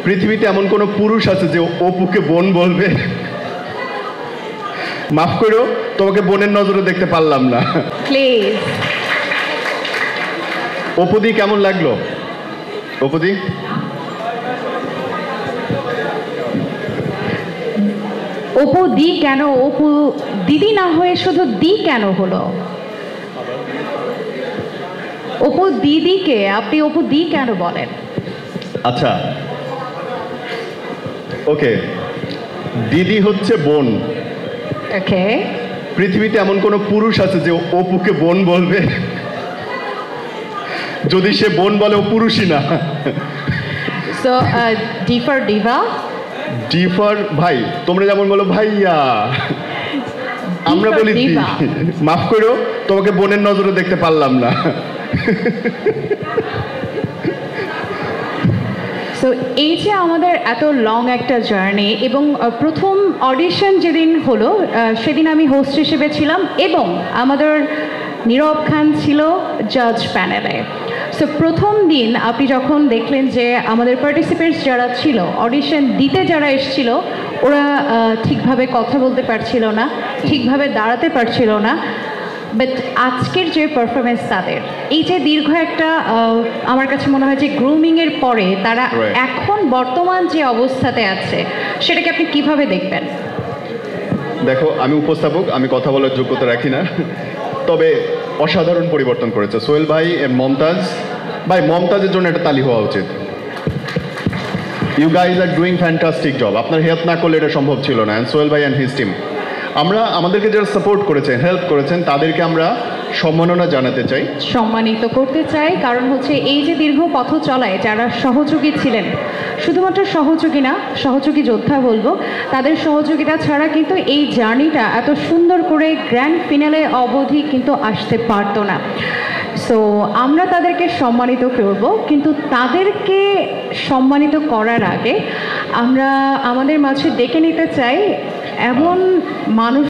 পৃথিবীতে এমন কোনো পুরুষ আছে যে অপুকে বোন বলবে? মাফ করো, তোমাকে বোনের নজরে দেখতে পারলাম না। প্লিজ। অপুদি কেমন লাগলো? অপুদি অপু দি কেন, অপু দিদি না হয়ে শুধু দি কেন হলো? অপু দিদিকে আপনি অপু দি কেন বলেন? আচ্ছা, ওকে, দিদি হচ্ছে বোন। ওকে। পৃথিবীতে এমন কোনো পুরুষ আছে যে অপুকে বোন বলবে? যদি সে বোন বলে ও পুরুষই না। So D for Diva. D for ভাই, তোমরা যেমন বলো ভাইয়া, আমরা বলি দি। মাফ করো, তোমাকে বোনের নজরে দেখতে পারলাম না। সো এই যে আমাদের এত লং একটা জার্নি, এবং প্রথম অডিশন যেদিন হলো সেদিন আমি হোস্ট হিসেবে ছিলাম এবং আমাদের নীরব খান ছিল জাজ প্যানেলে। সো প্রথম দিন আপনি যখন দেখলেন যে আমাদের পার্টিসিপেন্টস যারা ছিল, অডিশন দিতে যারা এসেছিল, ওরা ঠিকভাবে কথা বলতে পারছিল না, ঠিকভাবে দাঁড়াতে পারছিল না, বাট আজকের যে পারফরমেন্স তাদের, এই যে দীর্ঘ একটা আমার কাছে মনে হয় যে গ্রুমিংয়ের পরে তারা এখন বর্তমান যে অবস্থাতে আছে, সেটাকে আপনি কিভাবে দেখবেন? দেখো, আমি উপস্থাপক, আমি কথা বলার যোগ্যতা রাখি না, তবে অসাধারণ পরিবর্তন করেছে সোহেল ভাই এর মমতাজ ভাই। মমতাজের জন্য একটা তালি হওয়া উচিত। You guys are doing fantastic job. আপনার হেল্প না করলে এটা সম্ভব ছিল না। অ্যান্ড সোহেল ভাই অ্যান্ড হিজ টিম, আমরা আমাদেরকে যারা সাপোর্ট করেছেন, হেল্প করেছেন, তাদেরকে আমরা সম্মাননা জানাতে চাই, সম্মানিত করতে চাই। কারণ হচ্ছে এই যে দীর্ঘ পথ চলায় যারা সহযোগী ছিলেন, শুধুমাত্র সহযোগী না, সহযোগী যোদ্ধা বলবো, তাদের সহযোগিতা ছাড়া কিন্তু এই জার্নিটা এত সুন্দর করে গ্র্যান্ড ফিনালে অবধি কিন্তু আসতে পারতো না। সো আমরা তাদেরকে সম্মানিত করব, কিন্তু তাদেরকে সম্মানিত করার আগে আমরা আমাদের মাঝে ডেকে নিতে চাই এমন মানুষ